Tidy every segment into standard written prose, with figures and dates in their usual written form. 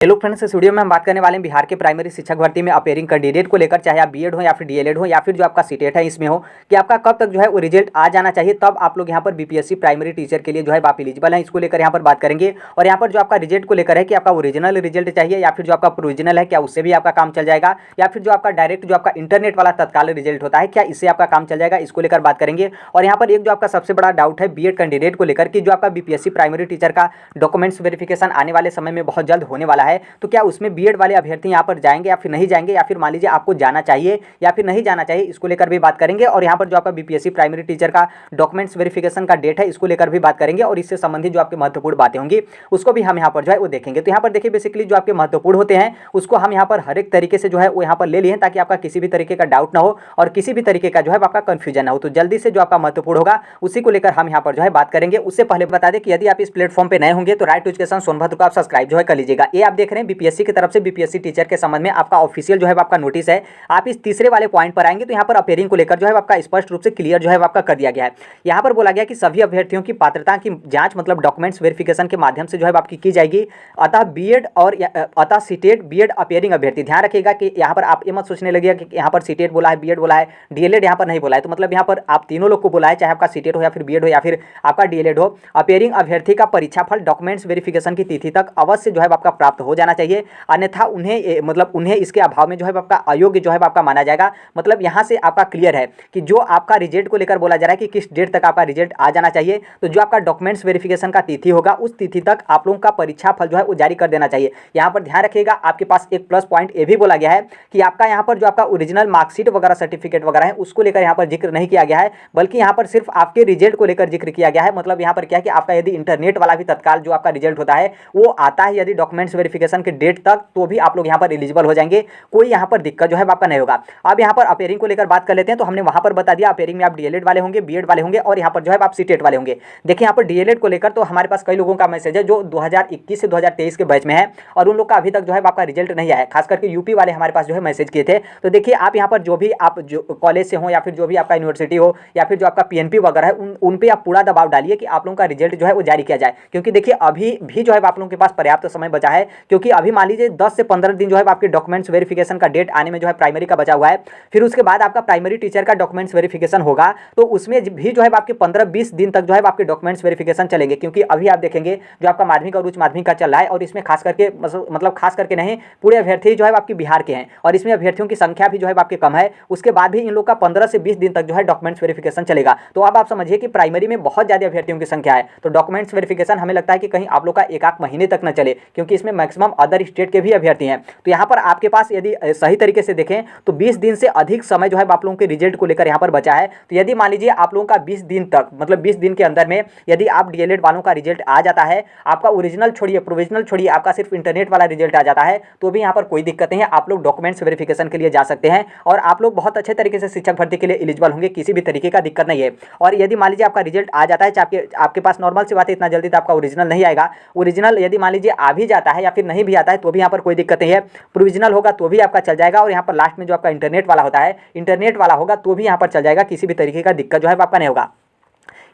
Hello friends, इस video में हम बात करने वाले हैं बिहार के प्राइमरी शिक्षक भर्ती में अपेयरिंग कैंडिडेट को लेकर। चाहे आप बीएड हो या फिर डीएलएड हो या फिर जो आपका सीटेट है इसमें हो, कि आपका कब तक जो है वो रिजल्ट आ जाना चाहिए, तब आप लोग यहाँ पर बीपीएससी प्राइमरी टीचर के लिए जो है आप एलिजिबल हैं। इसको लेकर यहाँ पर बात करेंगे। और यहाँ पर जो आपका रिजल्ट को लेकर है कि आपका ओरिजिनल रिजल्ट चाहिए या फिर जो आपका प्रोविजनल है, क्या उससे भी आपका काम चल जाएगा, या फिर जो आपका डायरेक्ट जो आपका इंटरनेट वाला तत्काल रिजल्ट होता है, क्या इससे आपका काम चल जाएगा, इसको लेकर बात करेंगे। और यहाँ पर एक जो आपका सबसे बड़ा डाउट है बीएड कैंडिडेट को लेकर कि जो आपका बीपीएससी प्राइमरी टीचर का डॉक्यूमेंट्स वेरिफिकेशन आने वाले समय में बहुत जल्द होने वाला है, तो क्या उसमें बीएड वाले अभ्यर्थी यहाँ पर जाएंगे या फिर नहीं जाएंगे, या फिर मान लीजिए आपको जाना चाहिए या फिर नहीं जाना चाहिए, इसको लेकर भी बात करेंगे। और यहाँ पर जो आपका बीपीएससी प्राइमरी टीचर का डॉक्यूमेंट्स वेरिफिकेशन का डेट है, इसको लेकर भी बात करेंगे। और इससे संबंधित जो आपकी महत्वपूर्ण बातें होंगी उसको भी हम यहाँ पर जो है वो देखेंगे। तो यहाँ पर देखिए, बेसिकली जो आपके महत्वपूर्ण होते हैं उसको हम यहाँ पर हर एक तरीके से जो है वो यहाँ पर ले लिए ताकि आपका किसी भी तरीके का डाउट ना हो और किसी भी तरीके का जो है आपका कंफ्यूजन ना हो। तो जल्दी से जो आपका महत्वपूर्ण होगा उसी को लेकर हम यहाँ पर जो है बात करेंगे। उससे पहले बता दें कि यदि आप इस प्लेटफॉर्म पे नए होंगे तो राइट टू एजुकेशन सोनभद्र को आप सब्सक्राइब जो है कर लीजिएगा। ये आप देख रहे हैं बीपीएससी की तरफ से बीपीएससी टीचर के संबंध में आपका ऑफिशियल जो है आपका नोटिस है। आप इस तीसरे वाले पॉइंट पर आएंगे तो यहाँ पर अपेयरिंग को लेकर जो है आपका स्पष्ट रूप से क्लियर जो है आपका कर दिया गया है। यहाँ पर बोला गया कि सभी अभ्यर्थियों की पात्रता की जांच मतलब डॉक्यूमेंट्स वेरिफिकेशन के माध्यम से जो है आपकी की जाएगी। अतः बीएड और अतः सीटेट बीएड अपेयरिंग अभ्यर्थी, ध्यान रखिएगा कि यहाँ पर आप ये मत सोचने लगिएगा कि यहाँ पर सीटेट बोला है, बीएड बोला है, डीएलएड यहाँ पर नहीं बोला है। तो मतलब यहाँ पर आप तीनों लोग को बोला है, चाहे आपका सीटेट हो या फिर बीएड हो या फिर आपका डीएलएड हो। अपेयरिंग अभ्यर्थी का परीक्षाफल डॉक्यूमेंट्स वेरिफिकेशन की तिथि तक अवश्य जो है आपका प्राप्त हो जाना चाहिए, अन्यथा उन्हें इसके अभाव में जो है आपका अयोग्य जो है आपका माना जाएगा। मतलब यहाँ से आपका क्लियर है कि जो आपका रिजल्ट को लेकर बोला जा रहा है कि किस डेट तक आपका रिजल्ट आ जाना चाहिए, तो जो आपका डॉक्यूमेंट्स वेरिफिकेशन का तिथि होगा उस तिथि तक आप लोगों का परीक्षा फल जो है वो जारी कर देना चाहिए। यहाँ पर ध्यान रखिएगा, आपके पास एक प्लस पॉइंट ये भी बोला गया है कि आपका यहाँ पर जो आपका ओरिजिनल मार्कशीट वगैरह सर्टिफिकेट वगैरह है उसको लेकर यहाँ पर जिक्र नहीं किया गया है, बल्कि यहाँ पर सिर्फ आपके रिजल्ट को लेकर जिक्र किया गया है। मतलब यहाँ पर क्या है कि आपका यदि इंटरनेट वाला भी तत्काल जो आपका रिजल्ट होता है वो आता है यदि डॉक्यूमेंट्स वेरिफिकेशन के डेट तक, तो भी आप लोग यहाँ पर एलिजिबल हो जाएंगे, कोई यहाँ पर दिक्कत जो है आपका नहीं होगा। अब यहाँ पर अपेयरिंग को लेकर बात कर लेते हैं। तो हमने वहाँ पर बता दिया अपेयरिंग में आप डीएलएड वाले होंगे, बीएड वाले होंगे और यहाँ पर जो है आप सीटेट वाले होंगे। देखिए यहाँ पर डीएलएड को लेकर तो हमारे पास कई लोगों का मैसेज है जो 2021 से 2023 के बैच में है और उन लोग का अभी तक जो है आपका रिजल्ट नहीं आया है। खास करके यूपी वाले हमारे पास जो है मैसेज किए थे। तो देखिए आप यहाँ पर जो भी आप जो कॉलेज से हो या फिर जो भी आपका यूनिवर्सिटी हो या फिर जो आपका पीएनपी वगैरह है उन पर आप पूरा दबाव डालिए कि आप लोगों का रिजल्ट जो है वो जारी किया जाए, क्योंकि देखिए अभी भी जो है आप लोगों के पास पर्याप्त समय बचा है। क्योंकि अभी मान लीजिए 10 से 15 दिन जो है आपके डॉक्यूमेंट्स वेरिफिकेशन का डेट आने में जो है प्राइमरी का बचा हुआ है। फिर उसके बाद आपका प्राइमरी टीचर का डॉक्यूमेंट्स वेरिफिकेशन होगा, तो उसमें भी जो है आपके 15-20 दिन तक जो है आपके डॉक्यूमेंट्स वेरिफिकेशन चलेंगे। क्योंकि अभी आप देखेंगे जो आपका माध्यमिक और उच्च माध्यमिक का चल रहा है और इसमें खास करके मतलब खास करके नहीं, पूरे अभ्यर्थी जो है आपके बिहार के हैं और इसमें अभ्यर्थियों की संख्या भी जो है आपके कम है। उसके बाद भी इन लोग का 15 से 20 दिन तक जो है डॉक्यूमेंट्स वेरिफिकेशन चलेगा। तो अब आप समझिए कि प्राइमरी में बहुत ज़्यादा अभ्यर्थियों की संख्या है, तो डॉक्यूमेंट्स वेरिफिकेशन हमें लगता है कि कहीं आप लोग का एक आध महीने तक न चले, क्योंकि इसमें मैक्सिमम अदर स्टेट के भी अभ्यर्थी हैं। तो यहाँ पर आपके पास यदि सही तरीके से देखें तो 20 दिन से अधिक समय जो है आप लोगों के रिजल्ट को लेकर यहाँ पर बचा है। तो यदि मान लीजिए आप लोगों का 20 दिन तक मतलब 20 दिन के अंदर में यदि आप डीएलएड वालों का रिजल्ट आ जाता है, आपका ओरिजिनल छोड़िए प्रोविजनल छोड़िए, आपका सिर्फ इंटरनेट वाला रिजल्ट आ जाता है, तो भी यहाँ पर कोई दिक्कत नहीं है। आप लोग डॉक्यूमेंट्स वेरिफिकेशन के लिए जा सकते हैं और आप लोग बहुत अच्छे तरीके से शिक्षक भर्ती के लिए एलिजिबल होंगे, किसी भी तरीके का दिक्कत नहीं है। और यदि मान लीजिए आपका रिजल्ट आ जाता है, चाहे आपके पास नॉर्मल सी बात है इतना जल्दी तो आपका ओरिजिनल नहीं आएगा, ओरिजिनल यदि मान लीजिए आ भी जाता है या फिर नहीं भी आता है तो भी यहाँ पर कोई दिक्कत नहीं है, प्रोविजनल होगा तो भी आपका चल जाएगा। और यहाँ पर लास्ट में जो आपका इंटरनेट वाला होता है, इंटरनेट वाला होगा तो भी यहाँ पर चल जाएगा, किसी भी तरीके का दिक्कत जो है आपका नहीं होगा।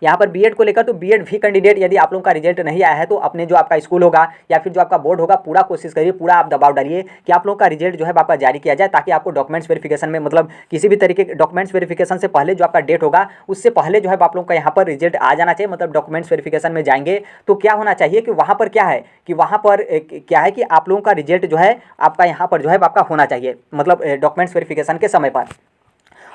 यहाँ पर बीएड को लेकर तो बीएड भी कैंडिडेट यदि आप लोगों का रिजल्ट नहीं आया है तो अपने जो आपका स्कूल होगा या फिर जो आपका बोर्ड होगा पूरा कोशिश करिए, पूरा आप दबाव डालिए कि आप लोगों का रिजल्ट जो है आपका जारी किया जाए, ताकि आपको डॉक्यूमेंट्स वेरिफिकेशन में मतलब किसी भी तरीके के डॉक्यूमेंट्स वेरिफिकेशन से पहले जो आपका डेट होगा उससे पहले जो है आप लोगों का यहाँ पर रिजल्ट आ जाना चाहिए। मतलब डॉक्यूमेंट्स वेरिफिकेशन में जाएंगे तो क्या होना चाहिए कि वहाँ पर क्या है कि वहाँ पर क्या है कि आप लोगों का रिजल्ट जो है आपका यहाँ पर जो है आपका होना चाहिए, मतलब डॉक्यूमेंट्स वेरिफिकेशन के समय पर।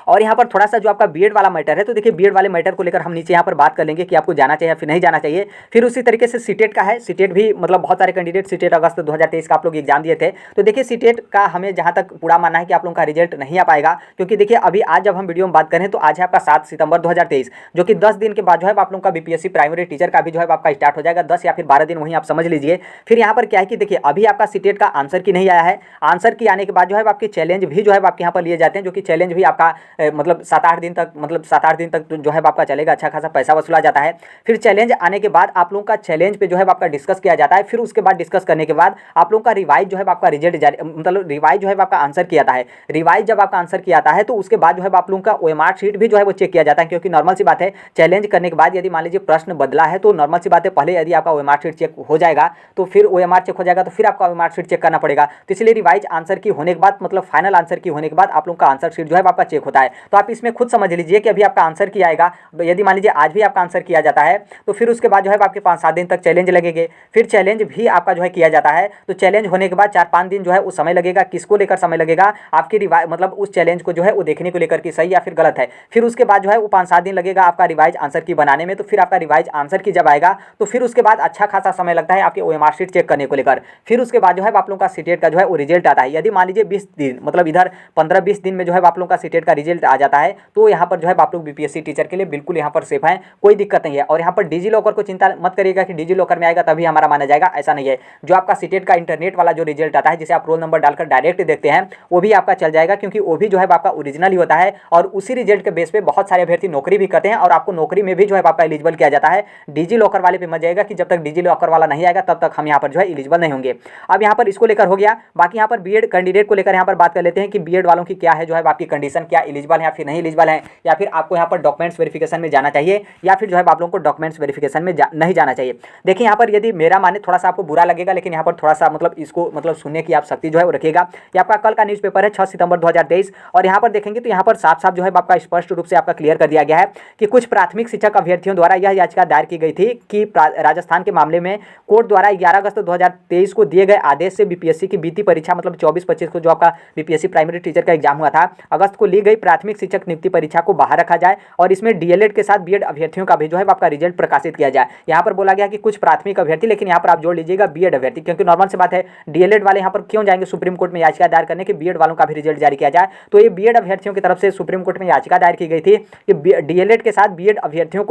और यहाँ पर थोड़ा सा जो आपका बीएड वाला मैटर है, तो देखिए बीएड वाले मैटर को लेकर हम नीचे यहाँ पर बात कर लेंगे कि आपको जाना चाहिए या फिर नहीं जाना चाहिए। फिर उसी तरीके से सीटेट का है, सीटेट भी मतलब बहुत सारे कैंडिडेट सीटेट अगस्त 2023 का आप लोग एग्जाम दिए थे। तो देखिए सीटेट का हमें जहाँ तक पूरा मानना है कि आप लोगों का रिजल्ट नहीं आ पाएगा, क्योंकि देखिए अभी आज जब हम वीडियो में बात करें तो आज है आपका 7 सितंबर 2023, जो कि 10 दिन के बाद जो है आप लोगों का बीपीएससी प्राइमरी टीचर का भी जो है आपका स्टार्ट हो जाएगा, 10 या फिर 12 दिन वहीं आप समझ लीजिए। फिर यहाँ पर क्या है कि देखिए अभी आपका सीटेट का आंसर की नहीं आया है, आंसर की आने के बाद जो है आपके चैलेंज भी जो है आपके यहाँ पर लिए जाते हैं, जो कि चैलेंज भी आपका मतलब 7-8 दिन तक, मतलब 7-8 दिन तक जो है आपका चलेगा, अच्छा खासा पैसा वसूला जाता है। फिर चैलेंज आने के बाद आप लोगों का चैलेंज पे जो है आपका डिस्कस किया जाता है। फिर उसके बाद डिस्कस करने के बाद आप लोगों का रिवाइज जो है आपका रिजल्ट जारी, मतलब रिवाइज जो है आपका आंसर किया जाता है। रिवाइज जब आपका आंसर किया जाता है तो उसके बाद जो है आप लोगों का ओएमआर शीट भी जो है वो चेक किया जाता है, क्योंकि नॉर्मल सी बात है चैलेंज करने के बाद यदि मान लीजिए प्रश्न बदला है तो नॉर्मल सी बात है पहले यदि आपका ओएमआर शीट चेक हो जाएगा तो फिर ओएमआर चेक हो जाएगा तो फिर आपका ओएमआर शीट चेक करना पड़ेगा। तो इसलिए रिवाइज आंसर की होने के बाद, मतलब फाइनल आंसर की होने के बाद आप लोगों का आंसर शीट जो है आपका चेक होता है। तो आप इसमें खुद समझ लीजिए कि अभी आपका आंसर किया आएगा, यदि मान लीजिए आज भी आपका आंसर किया जाता है तो फिर उसके बाद जो है आपके 5-7 दिन तक चैलेंज लगेंगे। फिर चैलेंज भी आपका जो है किया जाता है, तो चैलेंज होने के बाद 4-5 दिन जो है उस समय लगेगा। किसको लेकर समय लगेगा? आपकी रिवाइज, मतलब उस चैलेंज को जो है वो देखने को लेकर कि सही या फिर गलत है। फिर उसके बाद जो है वो 5-7 दिन लगेगा आपका रिवाइज आंसर की बनाने में। तो फिर आपका रिवाइज आंसर की जब आएगा तो फिर उसके बाद अच्छा खासा समय लगता है आपके ओएमआर शीट चेक करने को लेकर। फिर उसके बाद जो है आप लोगों का सीटेट का जो है वो रिजल्ट आता है। यदि मान लीजिए 20 दिन, मतलब इधर 15-20 दिन में जो है आप लोगों का सीटेट का रिजल्ट आ जाता है तो यहाँ पर जो है आप लोग बीपीएससी टीचर के लिए बिल्कुल यहाँ पर सेफ हैं, कोई दिक्कत नहीं है। और यहाँ पर डिजी लॉकर को चिंता मत करिएगा कि डिजी लॉकर में आएगा तभी हमारा माना जाएगा, ऐसा नहीं है। जो आपका सीटेट का इंटरनेट वाला जो रिजल्ट आता है जिसे आप रोल नंबर डालकर डायरेक्ट देखते हैं वो भी आपका चल जाएगा, क्योंकि वो भी जो है आपका ओरिजिनल ही होता है। और उसी रिजल्ट के बेस पे बहुत सारे अभ्यर्थी नौकरी भी करते हैं और आपको नौकरी में भी जो है आपका एलिजिबल किया जाता है। डिजी लॉकर वाले पे मत जाएगा कि जब तक डिजी लॉकर वाला नहीं आएगा तब तक हम यहाँ पर जो है एलिजिबल नहीं होंगे। अब यहाँ पर इसको लेकर हो गया। बाकी यहाँ पर बीएड कैंडिडेट को लेकर यहाँ पर बात कर लेते हैं कि बीएड वालों की क्या है जो है आपकी कंडीशन, क्या एलिजिबल है या फिर नहीं एलिजिबल है, या फिर आपको यहाँ पर डॉक्यूमेंट्स वेरिफिकेशन में जाना चाहिए या फिर जो है आप लोगों को डॉक्यूमेंट्स वेरिफिकेशन में नहीं जाना चाहिए। देखिए यहाँ पर यदि मेरा माने थोड़ा सा आपको बुरा लगेगा, लेकिन यहाँ पर थोड़ा सा मतलब इसको मतलब सुनने की आप शक्ति जो है वो रखिएगा। ये आपका कल का न्यूज़पेपर है 6 सितंबर 2023 और यहाँ पर देखेंगे तो यहाँ पर साफ साफ जो है आपका स्पष्ट रूप से आपका क्लियर कर दिया गया है कि कुछ प्राथमिक शिक्षक अभ्यर्थियों द्वारा यह याचिका दायर की गई थी कि राजस्थान के मामले में कोर्ट द्वारा 11 अगस्त 2023 को दिए गए आदेश से बीपीएससी की बीती परीक्षा, मतलब 24-25 को जो आपका बीपीएससी प्राइमरी टीचर का एग्जाम हुआ था, अगस्त को ली गई प्राथमिक शिक्षक नियुक्ति परीक्षा को बाहर रखा जाए और इसमें डीएलएड के साथ बीएड अभ्यर्थियों का भी जो है आपका रिजल्ट प्रकाशित किया जाए। यहाँ पर बोला गया कि कुछ प्राथमिक अभ्यर्थी, लेकिन यहाँ पर आप जोड़ लीजिएगा बीएड अभ्यर्थी, क्योंकि नॉर्मल से बात है डीएलएड वाले यहाँ पर क्यों जाएंगे सुप्रीम कोर्ट में याचिका दायर करने की बीएड वालों का भी रिजल्ट जारी किया जाए। तो ये बीएड अभ्यर्थियों की तरफ से सुप्रीम कोर्ट में याचिका दायर की गई थी कि डीएलएड के साथ बीएड अभ्यर्थियों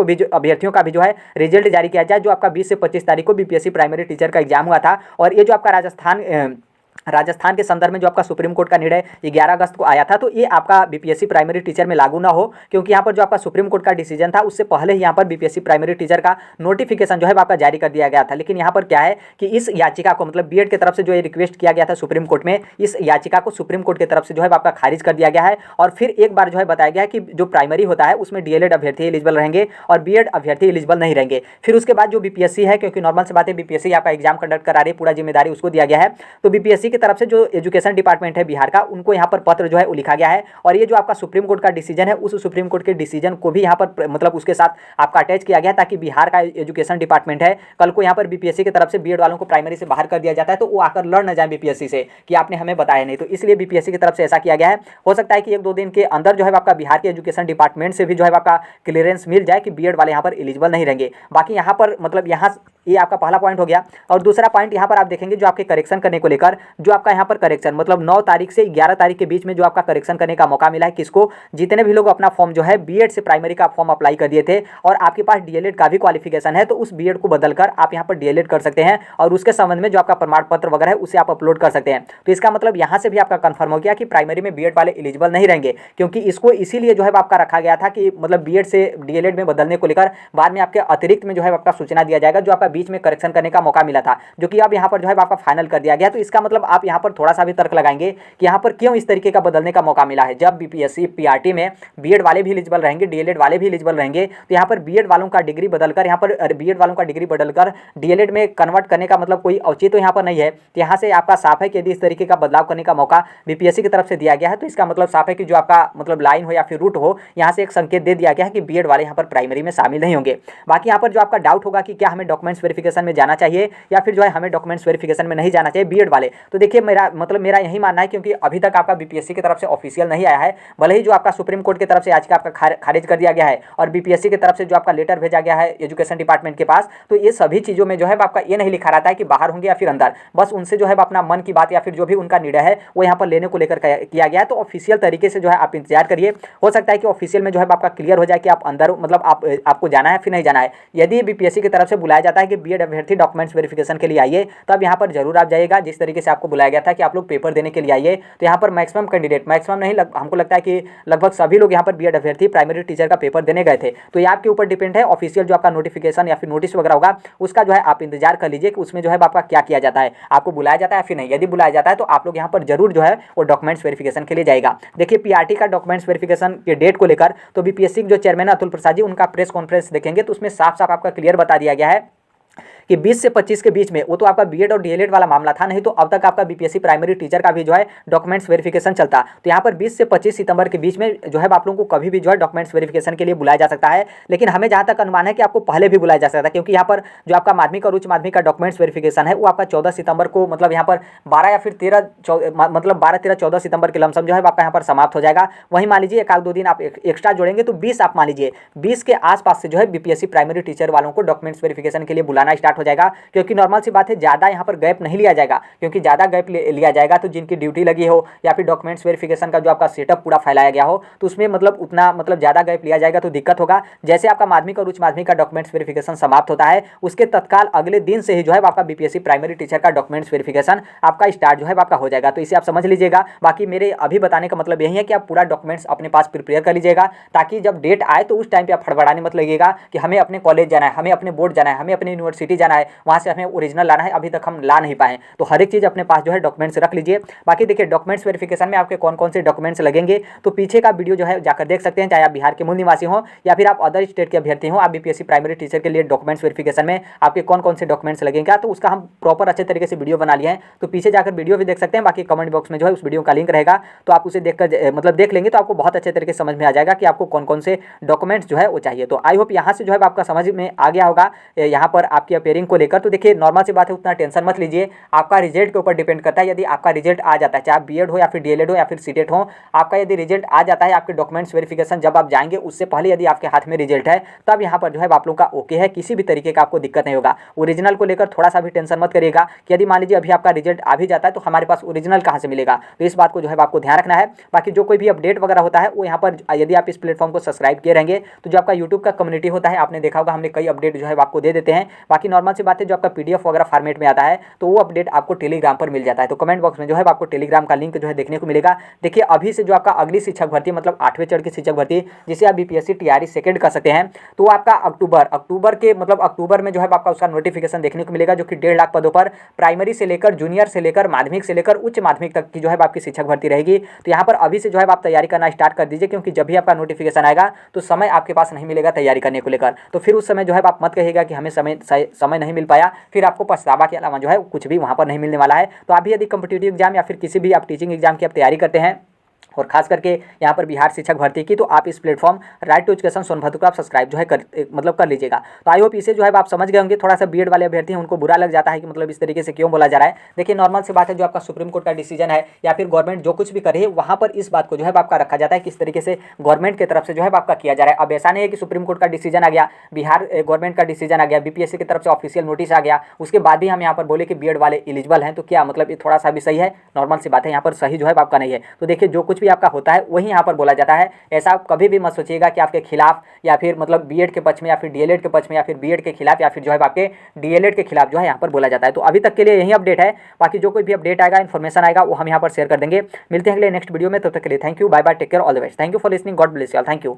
का भी जो है रिजल्ट जारी किया जाए, जो आपका 20 से 25 तारीख को बीपीएससी प्राइमरी टीचर का एग्जाम हुआ था। और ये जो आपका राजस्थान के संदर्भ में जो आपका सुप्रीम कोर्ट का निर्णय 11 अगस्त को आया था, तो ये आपका बीपीएससी प्राइमरी टीचर में लागू ना हो, क्योंकि यहाँ पर जो आपका सुप्रीम कोर्ट का डिसीजन था उससे पहले ही यहाँ पर बीपीएससी प्राइमरी टीचर का नोटिफिकेशन जो है आपका जारी कर दिया गया था। लेकिन यहाँ पर क्या है कि इस याचिका को, मतलब बीएड की तरफ से जो ये रिक्वेस्ट किया गया था सुप्रीम कोर्ट में, इस याचिका को सुप्रीम कोर्ट की तरफ से जो है आपका खारिज कर दिया गया है। और फिर एक बार जो है बताया गया है कि जो प्राइमरी होता है उसमें डीएलएड अभ्यर्थी एलिजिबल रहेंगे और बीएड अभ्यर्थी एलिजिबल नहीं रहेंगे। फिर उसके बाद जो बीपीएससी है, क्योंकि नॉर्मल से बात है बीपीएससी आपका एग्जाम कंडक्ट करा रही है, पूरा जिम्मेदारी उसको दिया गया है, तो बीपीएससी की तरफ से जो एजुकेशन डिपार्टमेंट है बिहार का, उनको यहाँ पर पत्र जो है वो लिखा गया है। और ये जो आपका सुप्रीम कोर्ट का डिसीजन है उस सुप्रीम कोर्ट के डिसीजन को भी यहाँ पर मतलब उसके साथ आपका अटैच किया गया, ताकि बिहार का एजुकेशन डिपार्टमेंट है कल को यहाँ पर बीपीएससी की तरफ से बीएड वालों को प्राइमरी से बाहर कर दिया जाता है तो वो आकर लड़ न जाए बीपीएससी से कि आपने हमें बताया नहीं। तो इसलिए बीपीएससी की तरफ से ऐसा किया गया है। हो सकता है कि 1-2 दिन के अंदर जो है आपका बिहार के एजुकेशन डिपार्टमेंट से भी जो है आपका क्लियरेंस मिल जाए कि बीएड वाले यहाँ पर एलिजिबल नहीं रहेंगे। बाकी यहाँ पर मतलब यहाँ ये आपका पहला पॉइंट हो गया। और दूसरा पॉइंट यहाँ पर आप देखेंगे जो आपके करेक्शन करने को लेकर, जो आपका यहाँ पर करेक्शन मतलब 9 तारीख से 11 तारीख के बीच में जो आपका करेक्शन करने का मौका मिला है किसको, जितने भी लोग अपना फॉर्म जो है बीएड से प्राइमरी का फॉर्म अप्लाई कर दिए थे और आपके पास डीएलएड का भी क्वालिफिकेशन है, तो उस बीएड को बदलकर आप यहाँ पर डीएलएड कर सकते हैं और उसके संबंध में जो आपका प्रमाण पत्र वगैरह है उसे आप अपलोड कर सकते हैं। तो इसका मतलब यहाँ से भी आपका कंफर्म हो गया कि प्राइमरी में बीएड वाले एलिजिबल नहीं रहेंगे, क्योंकि इसको इसीलिए जो है आपका रखा गया था कि मतलब बीएड से डीएलएड में बदलने को लेकर बाद में आपके अतिरिक्त में जो है आपका सूचना दिया जाएगा, जो आपका बीच में करेक्शन करने का मौका मिला था, जो कि अब यहाँ पर जो है आपका फाइनल कर दिया गया। तो इसका मतलब आप यहाँ पर थोड़ा सा भी तर्क लगाएंगे कि यहाँ पर क्यों इस तरीके का बदलने का मौका मिला है। जब बीपीएससी पीआरटी में बीएड वाले भी एलिजिबल रहेंगे, डीएलएड वाले भी एलिजिबल रहेंगे, तो यहाँ पर बीएड वालों का डिग्री बदलकर यहाँ पर बीएड वालों का डिग्री बदलकर डीएलएड में कन्वर्ट करने का मतलब कोई औचित्य तो यहाँ पर नहीं है। तो यहाँ से आपका साफ है कि यदि इस तरीके का बदलाव करने का मौका बीपीएससी की तरफ से दिया गया है तो इसका मतलब साफ है कि जो आपका मतलब लाइन हो या फिर रूट हो, यहाँ से एक संकेत दे दिया गया है कि बीएड वाले यहाँ पर प्राइमरी में शामिल नहीं होंगे। बाकी यहाँ पर जो आपका डाउट होगा कि क्या हमें डॉक्यूमेंट्स वेरिफिकेशन में जाना चाहिए या फिर जो है हमें डॉक्यूमेंट्स वेरिफिकेशन में नहीं जाना चाहिए बीएड वाले, तो देखिए मेरा यही मानना है, क्योंकि अभी तक आपका बीपीएससी की तरफ से ऑफिशियल नहीं आया है, भले ही जो आपका सुप्रीम कोर्ट की तरफ से याचिका आपका खारिज कर दिया गया है और बीपीएससी की तरफ से जो आपका लेटर भेजा गया है एजुकेशन डिपार्टमेंट के पास, तो ये सभी चीज़ों में जो है आपका ये नहीं लिखा रहता है कि बाहर होंगे या फिर अंदर, बस उनसे जो है अपना मन की बात या फिर जो भी उनका निर्णय है वो यहाँ पर लेने को लेकर किया गया है। तो ऑफिशियल तरीके से जो है आप इंतजार करिए, हो सकता है कि ऑफिशियल में जो है आपका क्लियर हो जाए कि आप अंदर मतलब आपको जाना है फिर नहीं जाना है। यदि बीपीएससी की तरफ से बुलाया जाता है कि बीएड अभ्यर्थी डॉक्यूमेंट्स वेरिफिकेशन के लिए आइए, तब यहाँ पर जरूर आप जाइएगा। जिस तरीके से आपको बुलाया गया था कि आप लोग पेपर देने के लिए आइए, तो यहाँ पर मैक्सिमम कैंडिडेट, मैक्सिमम नहीं, हमको लगता है कि लगभग सभी लोग यहाँ पर बीएड अभ्यर्थी प्राइमरी टीचर का पेपर देने गए थे। तो ये आपके ऊपर डिपेंड है, ऑफिशियल जो आपका नोटिफिकेशन या फिर नोटिस वगैरह होगा उसका जो है आप इंतजार कर लीजिए कि उसमें जो है आपका क्या किया जाता है, आपको बुलाया जाता है फिर नहीं। यदि बुलाया जाता है तो आप लोग यहाँ पर जरूर जो है वो डॉक्यूमेंट्स वेरिफिकेशन के लिए जाएगा। देखिए पीआरटी का डॉक्यूमेंट्स वेरिफिकेशन के डेट को लेकर तो बीपीएससी के जो चेयरमैन अतुल प्रसाद जी, उनका प्रेस कॉन्फ्रेंस देखेंगे तो उसमें साफ साफ आपका क्लियर बता दिया गया है कि 20 से 25 के बीच में, वो तो आपका बीएड और डीएलएड वाला मामला था, नहीं तो अब तक आपका बीपीएससी प्राइमरी टीचर का भी जो है डॉक्यूमेंट्स वेरिफिकेशन चलता। तो यहाँ पर 20 से 25 सितंबर के बीच में जो है आप लोगों को कभी भी जो है डॉक्यूमेंट्स वेरिफिकेशन के लिए बुलाया जा सकता है। लेकिन हमें जहाँ तक अनुमान है कि आपको पहले भी बुलाया जा सकता है, क्योंकि यहाँ पर जो आपका माध्यमिक और उच्च माध्यमिक का डॉक्यूमेंट्स वेरिफिकेशन है वो आपका 14 सितंबर को, मतलब यहाँ पर 12 या फिर 13 सितंबर के लमसम जो है आपका यहाँ पर समाप्त हो जाएगा। वहीं मान लीजिए एक आध दो दिन आप एक्स्ट्रा जोड़ेंगे तो 20, आप मान लीजिए 20 के आसपास से जो है बीपीएससी प्राइमरी टीचर वालों को डॉक्यूमेंट्स वेरिफिकेशन के लिए बुलाना स्टार्ट हो जाएगा। क्योंकि नॉर्मल सी बात है, ज़्यादा यहाँ पर गैप नहीं लिया जाएगा, क्योंकि ज़्यादा गैप लिया जाएगा तो जिनकी ड्यूटी लगी हो या फिर डॉक्यूमेंट्स वेरिफिकेशन का जो आपका सेटअप पूरा फैलाया गया हो तो उसमें मतलब उतना ज़्यादा गैप लिया जाएगा तो दिक्कत होगा। जैसे आपका माध्यमिक और उच्च माध्यमिक का डॉक्यूमेंट्स वेरिफिकेशन समाप्त होता है उसके तत्काल अगले दिन से ही जो है आपका बीपीएससी प्राइमरी टीचर का डॉक्यूमेंट्स वेरिफिकेशन आपका स्टार्ट जो है आपका हो जाएगा। तो इसे आप समझ लीजिएगा। बाकी मेरे अभी बताने का मतलब यही है कि आप पूरा डॉक्यूमेंट्स अपने पास प्रिपेयर कर लीजिएगा, ताकि जब डेट आए तो उस टाइम पे आप फड़फड़ाने मत लगेगा कि हमें अपने कॉलेज जाना है, हमें अपने बोर्ड जाना है, हमें अपनी यूनिवर्सिटी जाना है, वहाँ से हमें ओरिजिनल लाना है, अभी तक हम ला नहीं पाए। तो हर एक चीज़ अपने पास जो है डॉक्यूमेंट्स रख लीजिए। बाकी देखिए डॉक्यूमेंट्स वेरिफिकेशन में आपके कौन कौन से डॉक्यूमेंट्स लगेंगे तो पीछे का वीडियो जो है जाकर देख सकते हैं, चाहे आप बिहार के मूल निवासी हो या फिर आप अदर स्टेट के अभ्यर्थी हो। आप बीपीएससी प्राइमरी टीचर के लिए डॉक्यूमेंट्स वेरिफिकेशन में आपके कौन कौन से डॉक्यूमेंट्स लगेंगे तो उसका हम प्रॉपर अच्छे तरीके से वीडियो बना लिए हैं, तो पीछे जाकर वीडियो भी देख सकते हैं। बाकी कमेंट बॉक्स में जो है उस वीडियो का लिंक रहेगा, तो आप उसे देखकर देख लेंगे तो आपको बहुत अच्छे तरीके से समझ में आ जाएगा कि आपको कौन कौन से डॉक्यूमेंट्स जो है वो चाहिए। तो आई होप यहाँ से जो है आपका समझ में आ गया होगा यहाँ पर आपकी अपेयरिंग को लेकर। तो देखिए नॉर्मल सी बात है, उतना टेंशन मत लीजिए, आपका रिजल्ट के ऊपर डिपेंड करता है। यदि आपका रिजल्ट आ जाता है, चाहे आप बीएड हो या फिर डीएलएड हो या फिर सीटेट हो, आपका यदि रिजल्ट आ जाता है, आपके डॉक्यूमेंट्स वेरिफिकेशन जब आप जाएंगे उससे पहले यदि आपके हाथ में रिजल्ट है, तब यहाँ पर जो है आप लोगों का ओके है, किसी भी तरीके का आपको दिक्कत नहीं होगा। ओरिजिनल को लेकर थोड़ा सा भी टेंशन मत करिएगा कि यदि मान लीजिए अभी आपका रिजल्ट आ भी जाता है तो हमारे पास ओरिजिनल कहाँ से मिलेगा, तो इस बात को जो है आपको ध्यान रखना है। बाकी जो कोई भी अपडेट वगैरह होता है वो यहाँ पर यदि आप इस प्लेटफॉर्म को सब्सक्राइब किए रहेंगे तो जो आपका यूट्यूब का कम्युनिटी होता है, आपने देखा होगा हमने कई अपडेट जो है आपको दे देते हैं। बाकी नॉर्मल सी बात है, जो आपका पीडीएफ वगैरह फॉर्मेट में आता है तो वो अपडेट आपको टेलीग्राम पर मिल जाता है। तो कमेंट बॉक्स में जो है आपको टेलीग्राम का लिंक जो है देखने को मिलेगा। देखिए अभी से जो आपका अगली शिक्षक भर्ती, मतलब 8वें चरण की शिक्षक भर्ती जिसे आप बीपीएससी टीआरई सेकंड कर सकते हैं, तो आपका अक्टूबर में जो है आपका उसका नोटिफिकेशन देखने को मिलेगा, जो कि 1.5 लाख पदों पर प्राइमरी से लेकर जूनियर से लेकर माध्यमिक से लेकर उच्च माध्यमिक तक की जो है आपकी शिक्षक भर्ती रहेगी। तो यहाँ पर अभी से जो है आप तैयारी करना स्टार्ट कर दीजिए, क्योंकि जब भी आपका नोटिफिकेशन आएगा तो समय आपके पास नहीं मिलेगा तैयारी करने को लेकर। तो फिर उस समय जो है आप मत कहिएगा कि हमें समय नहीं मिल पाया, फिर आपको पछतावा के अलावा जो है कुछ भी वहाँ पर नहीं मिलने वाला है। तो आप भी यदि कॉम्पिटिटिव एग्जाम या फिर किसी भी आप टीचिंग एग्जाम की आप तैयारी करते हैं और खास करके यहाँ पर बिहार शिक्षक भर्ती की, तो आप इस platform right to education Sonbhadra को आप सब्सक्राइब जो है कर लीजिएगा। तो आई होप इसे जो है आप समझ गए होंगे। थोड़ा सा बीएड वाले अभ्यर्थी हैं उनको बुरा लग जाता है कि मतलब इस तरीके से क्यों बोला जा रहा है। देखिए नॉर्मल सी बात है, जो आपका सुप्रीम कोर्ट का डिसीजन है या फिर गवर्नमेंट जो कुछ भी करे वहाँ पर इस बात को जो है आपका रखा जाता है किस तरीके से गवर्नमेंट की तरफ से जो है आपका किया जा रहा है। अब ऐसा नहीं है कि सुप्रीम कोर्ट का डिसीजन आ गया, बिहार गवर्नमेंट का डिसीजन आ गया, बीपीएससी की तरफ से ऑफिशियल नोटिस आ गया, उसके बाद भी हम यहाँ पर बोले कि बीएड वाले एलिजिबल हैं, तो क्या मतलब ये थोड़ा सा भी सही है? नॉर्मल सी बात है, यहाँ पर सही जो है आपका नहीं है। तो देखिए जो कुछ भी आपका होता है वही यहाँ पर बोला जाता है। ऐसा आप कभी भी मत सोचिएगा कि आपके खिलाफ या फिर मतलब बीएड के पक्ष में या फिर डीएलएड के पक्ष में या फिर बीएड के खिलाफ या फिर जो है आपके डीएलएड के खिलाफ जो है यहाँ पर बोला जाता है। तो अभी तक के लिए यही अपडेट है। बाकी जो कोई भी अपडेट आएगा, इन्फॉर्मेशन आएगा, वो हम यहाँ पर शेयर कर देंगे। मिलते हैं अगले नेक्स्ट वीडियो में, तब तक के लिए thank you, bye bye, take care, all the best, thank you for listening, God bless you all, thank you.